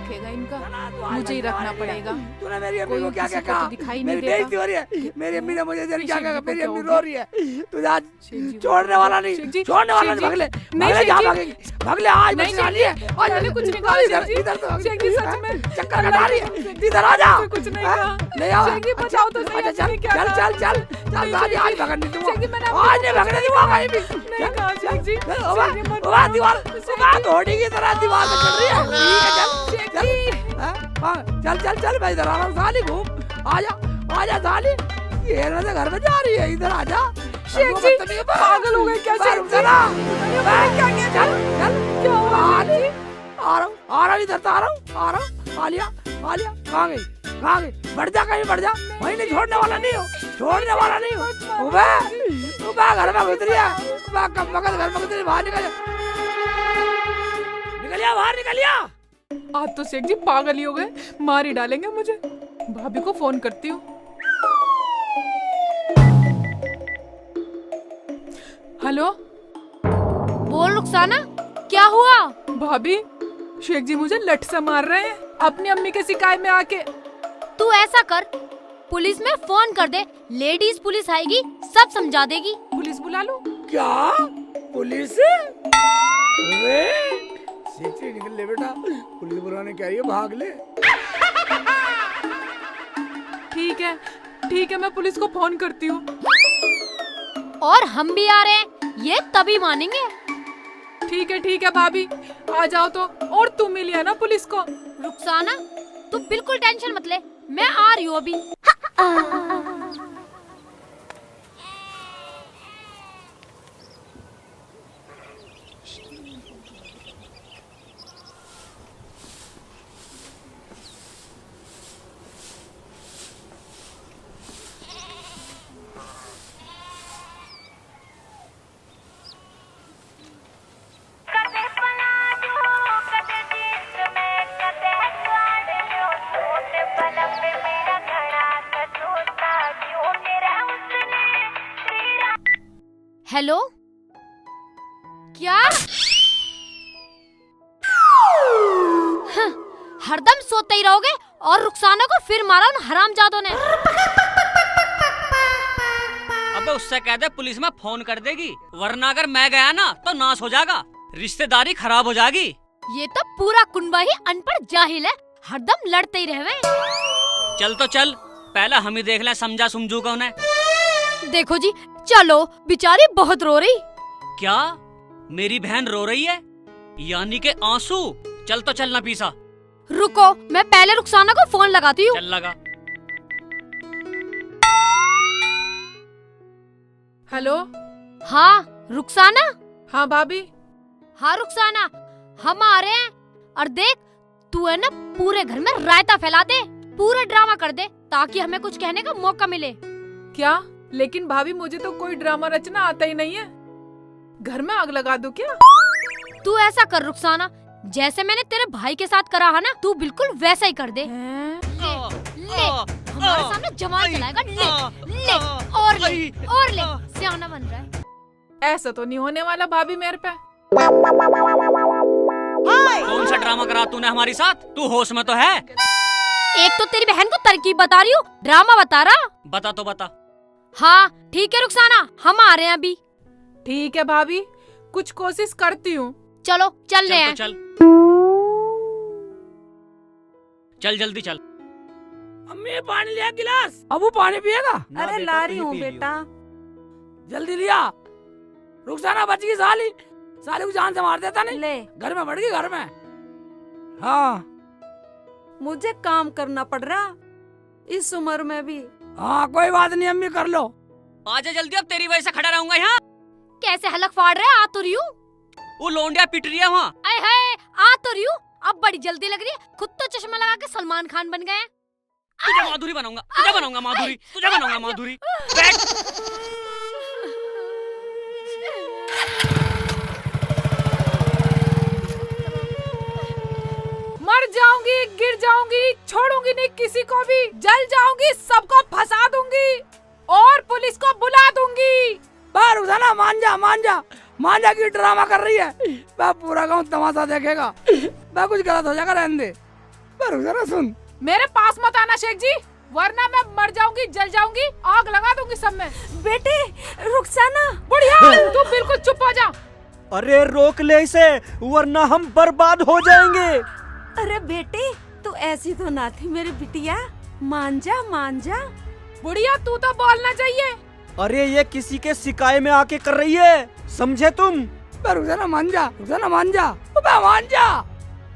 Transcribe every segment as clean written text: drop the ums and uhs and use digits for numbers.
रखेगा इनका, मुझे ही रखना पड़ेगा। तूने मेरी अम्मी को कोई क्या किसी क्या को तो कहा? दिखाई मेरी नहीं बेइज्जती देता। हो रही है। मेरी अम्मी ने मुझे क्या शेख कहा? जी को मेरी क्या अम्मी हो रो गया? रही है। तुझे आज शेख जी छोड़ने वाला नहीं, शेख जी, छोड़ने वाला शेख नहीं। जी, भगले नहीं भगले शेख जा जी। भागेगी, भगले आज नहीं बचने वाली है। आज मैंने कुछ नहीं कहा इधर शेख जी। इधर तो शेख जी सच में चक्कर कटा रही है। इधर आ जा। कुछ नहीं हाँ? कहा। नहीं आ शेख जी बताओ तो सही, अच्छा आपने क्या चल कहा? चल चल चल आज आज भगने दूंगा। शेख जी, मैंने आज नहीं भगने दूंगा कहीं भी। नहीं कहा शेख जी। ओबा शेख जी, मत ओबा करो। दीवार शेख ओबा जी। घोड़ी की तरह दीवार पे चल रही है। ठीक है चल शेख चल जी। हाँ, चल चल चल मैं इधर आ रहा हूँ। साली घूम आजा साली। ये ना घर में जा रही है, इधर आजा। शेख जी पागल हो गए क्या शेख जी? क्या किया? चल चल क्या हुआ शेख जी? आ रहा हूँ इधर तो आ रहा हूँ। आलिया कहाँ गई? बढ़ जा कहीं बढ़ जा। वहीं नहीं छोड़ने वाला नहीं हो, छोड़ने वाला नहीं हो। उबे घर में घुस रही है। उबे कम वक्त घर में घुस रही, बाहर निकलिया। आज तो शेख जी पागल ही हो गए, मार ही डालेंगे मुझे। भाभी को फोन करती हूँ। हेलो बोल रुखसाना, क्या हुआ? भाभी, शेख जी मुझे लठ से मार रहे हैं अपनी अम्मी के शिकायत में आके। तू ऐसा कर, पुलिस में फोन कर दे, लेडीज पुलिस आएगी, सब समझा देगी। पुलिस बुला लो। क्या पुलिस? सीखती निकल ले बेटा, पुलिस बुलाने क्या है, भाग ले। ठीक है मैं पुलिस को फोन करती हूँ। और हम भी आ रहे हैं, ये तभी मानेंगे। ठीक है भाभी, आ जाओ तो। और तुम मिली है ना पुलिस को? रुखसाना तू बिल्कुल टेंशन मत ले, मैं आ रही हूँ अभी। हेलो, क्या? हरदम सोते ही रहोगे और रुखसाना को फिर मारा उन हरामजादों ने। अबे उससे कह दे पुलिस में फोन कर देगी, वरना अगर मैं गया ना तो नाश हो जाएगा, रिश्तेदारी खराब हो जाएगी। ये तो पूरा कुनबा ही अनपढ़ जाहिल है, हरदम लड़ते ही रहे। चल तो चल, पहले हम ही देख लें समझा समझू का उन्हें। देखो जी, चलो, बेचारी बहुत रो रही। क्या मेरी बहन रो रही है? यानी के आंसू? चल तो चल ना पीसा। रुको, मैं पहले रुखसाना को फोन लगाती हूँ। चल लगा। हेलो। हाँ रुखसाना। हाँ भाभी। हाँ रुखसाना, हम आ रहे हैं। और देख, तू है ना पूरे घर में रायता फैला दे, पूरा ड्रामा कर दे, ताकि हमें कुछ कहने का मौका मिले। क्या? लेकिन भाभी मुझे तो कोई ड्रामा रचना आता ही नहीं है। घर में आग लगा दूं क्या? तू ऐसा कर रुखसाना, जैसे मैंने तेरे भाई के साथ करा है ना, तू बिल्कुल वैसा ही कर दे। ले, हमारे सामने जवान चलाएगा। ले और ले, सियाना बन रहा है। ऐसा तो नहीं होने वाला भाभी मेरे पे। कौन सा ड्रामा करा तूने हमारी साथ? तू होश में तो है? एक तो तेरी बहन को तरकीब बता रही हूँ, ड्रामा बता रहा। बता तो बता। हाँ ठीक है रुखसाना, हम आ रहे हैं अभी। ठीक है भाभी, कुछ कोशिश करती हूँ। चलो चल रहे हैं। चल जल्दी चल। अम्मी पानी लिया गिलास। अबू पानी पिएगा? अरे ला रही हूँ बेटा। जल्दी लिया। रुखसाना बच गई साली को जान से मार देता नहीं। ले, घर में बढ़ गई घर में। हाँ मुझे काम करना पड़ रहा इस उम्र में भी। हाँ कोई बात नहीं अम्मी, कर लो। आजा जल्दी, अब तेरी वजह से खड़ा रहूंगा यहाँ। कैसे हलक फाड़ रहे हैं? आ तो रही हूँ। वो लोंडिया पिट रही है वहाँ। आए हाय, आ तो रही हूँ। अब बड़ी जल्दी लग रही है, खुद तो चश्मा लगा के सलमान खान बन गए। तुझे माधुरी बनाऊंगा, तुझे बनाऊंगा माधुरी। बैठ। मर जाऊंगी, गिर जाऊंगी, छोड़ूंगी नहीं किसी को भी, जल जाऊंगी, सबको फंसा दूंगी और पुलिस को बुला दूंगी। रुखसाना मान जा की ड्रामा कर रही है। मैं पूरा गाँव तमाशा देखेगा। मैं कुछ गलत हो जाएगा, रहने दे। रुखसाना सुन, मेरे पास मत आना शेख जी, वरना मैं मर जाऊंगी, जल जाऊंगी, आग लगा दूंगी सब में। बेटे रुखसाना। बुढ़िया तू बिल्कुल चुप हो जा। अरे रोक ले इसे, वरना हम बर्बाद हो जाएंगे। अरे बेटे तू ऐसी तो ना थी मेरी बिटिया, मान जा मान जा। बुढ़िया तू तो बोलना चाहिए। अरे ये किसी के शिकायत में आके कर रही है, समझे तुम? रुखसाना मान जा, रुखसाना मान जा, मान जा।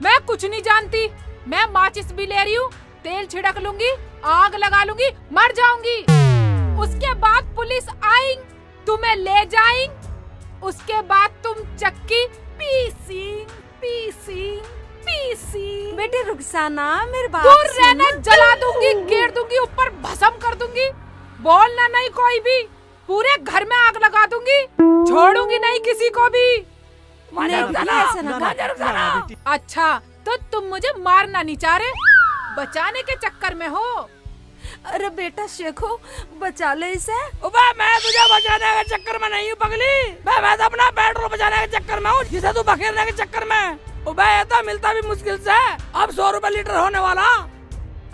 मैं कुछ नहीं जानती, मैं माचिस भी ले रही हूँ, तेल छिड़क लूंगी, आग लगा लूंगी, मर जाऊंगी। उसके बाद पुलिस आएंगी, तुम्हें ले जाएंगी, उसके बाद तुम चक्की पीसी पीसी पीसी। बेटे रुखसाना मेरी बात दूर सुन। रहना, जला दूंगी, गिर दूंगी, ऊपर भस्म कर दूंगी, बोलना नहीं कोई भी, पूरे घर में आग लगा दूंगी, छोड़ूंगी नहीं किसी को भी। नहीं, ऐसा ना कर। अच्छा तो तुम मुझे मारना नहीं चाह रहे, बचाने के चक्कर में हो। अरे बेटा शेखो बचा ले इसे। मैं तुझे बचाने के चक्कर में नहीं हूँ पगली, मैं तो अपना पेट्रोल बचाने के चक्कर में हूँ, जिसे तू बखेरने के चक्कर में। ये तो मिलता भी मुश्किल से, अब 100 रुपए लीटर होने वाला।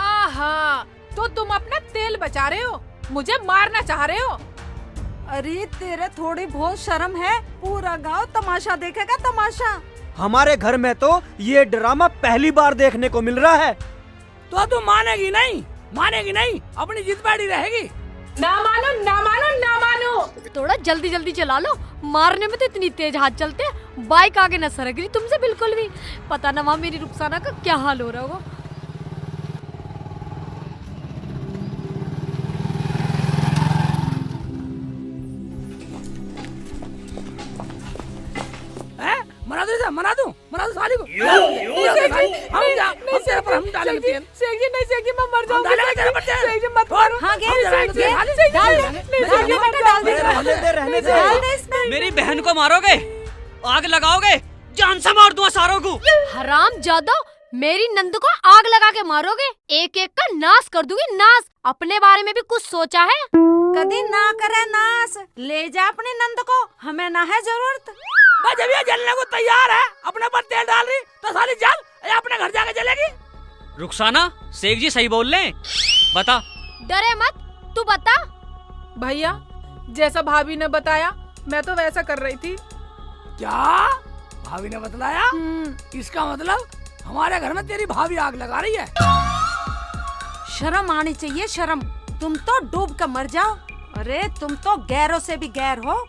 आहा, तो तुम अपना तेल बचा रहे हो, मुझे मारना चाह रहे हो। अरे तेरे थोड़ी बहुत शर्म है, पूरा गांव तमाशा देखेगा तमाशा। हमारे घर में तो ये ड्रामा पहली बार देखने को मिल रहा है। तो तू मानेगी नहीं, मानेगी नहीं, अपनी जिद बैठी रहेगी। ना मानो ना मानो ना मानो। थोड़ा जल्दी जल्दी चला लो, मारने में तो इतनी तेज हाथ चलते हैं, बाइक आगे न सरक रही तुमसे बिल्कुल भी। पता ना वहाँ मेरी रुखसाना का क्या हाल हो रहा होगा। मना दूं साली को। हम डालेंगे तेल। शेख जी नहीं, शेख जी मैं मर जाऊंगी। डालेंगे तेरे पर तेल। शेख जी मत मारो। हाँ हम डालेंगे डाल दे, तेल। डाल दे, डाल दे, रहने दे। डाल दे इसमें। मेरी बहन को मारोगे, आग लगाओगे, जान से मार दूंगा सारों को। हराम जादो, मेरी नंद को आग लगा के मारोगे, एक एक का नाश कर दूंगी नाश। अपने बारे में भी कुछ सोचा है? कभी ना करे नाश, ले जा अपनी नंद को, हमें ना है जरूरत। जब ये जलने को तैयार है, अपने पर तेल डाल रही, तो साली जल, या अपने घर जाके जलेगी। रुखसाना, शेख जी सही बोल रहे हैं, बता। डरे मत, तू बता। भैया जैसा भाभी ने बताया मैं तो वैसा कर रही थी। क्या भाभी ने बतलाया? इसका मतलब हमारे घर में तेरी भाभी आग लगा रही है। शर्म आनी चाहिए, शर्म। तुम तो डूब कर मर जाओ। अरे तुम तो गैरों से भी गैर हो।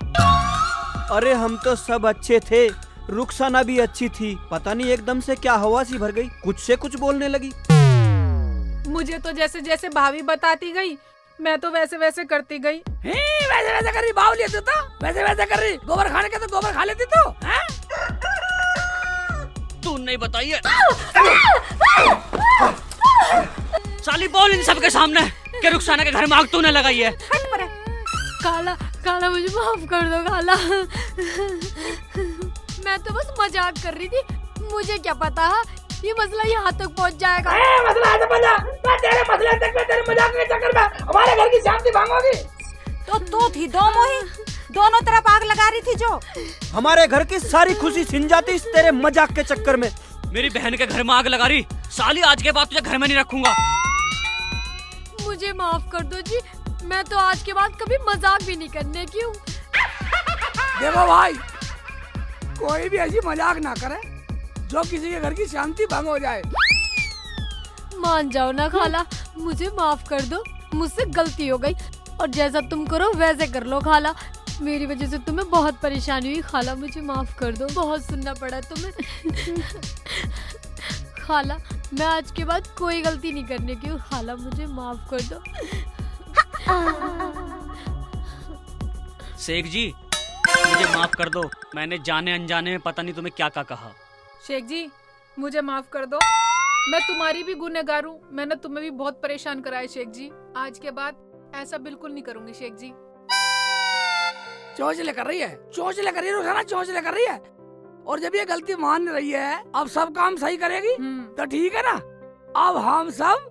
अरे हम तो सब अच्छे थे, रुखसाना भी अच्छी थी, पता नहीं एकदम से क्या हवा सी भर गई, कुछ से कुछ बोलने लगी। मुझे तो जैसे जैसे भाभी बताती गई मैं तो वैसे वैसे करती गई। वैसे वैसे कर रही बावली है तू तो, वैसे वैसे कर रही। गोबर खाने के तो गोबर खा लेती तू, हैं? तू नहीं बताइए। साली बोल इन सबके सामने कि रुखसाना के घर में आग तूने लगाई है। काला काला मुझे माफ कर दो काला। मैं तो बस मजाक कर रही थी, मुझे क्या पता है ये मसला यहाँ तक पहुँच जाएगा। मसला है तो बजा, मैं तेरे मसले तक में, तेरे मजाक के चक्कर में हमारे घर की शांति भंगोगी। तो तू थी दो मोही, दोनों तरफ आग लगा रही थी जो। हमारे घर की सारी खुशी छिन जाती इस तेरे मजाक के चक्कर में। मेरी बहन के घर में आग लगा रही, साली आज के बाद तुझे घर में नहीं रखूंगा। मुझे माफ कर दो जी, मैं तो आज के बाद कभी मजाक भी नहीं करने की हूँ। देखो भाई, कोई भी ऐसी मजाक ना करे जो किसी के घर की शांति भंग हो जाए। मान जाओ ना खाला, मुझे माफ कर दो, मुझसे गलती हो गई, और जैसा तुम करो वैसे कर लो खाला। मेरी वजह से तुम्हें बहुत परेशानी हुई खाला, मुझे माफ कर दो, बहुत सुनना पड़ा तुम्हें। खाला मैं आज के बाद कोई गलती नहीं करने की हूँ खाला, मुझे माफ कर दो। शेख जी मुझे माफ कर दो, मैंने जाने अनजाने में पता नहीं तुम्हें क्या क्या कहा। शेख जी मुझे माफ कर दो, मैं तुम्हारी भी गुनहगार हूँ, मैंने तुम्हें भी बहुत परेशान कराया शेख जी। आज के बाद ऐसा बिल्कुल नहीं करूंगी शेख जी। चोंचले कर रही है, चोंचले कर रही है रुखसाना, चोंचले कर रही है। और जब ये गलती मान रही है, अब सब काम सही करेगी तो ठीक है ना। अब हम सब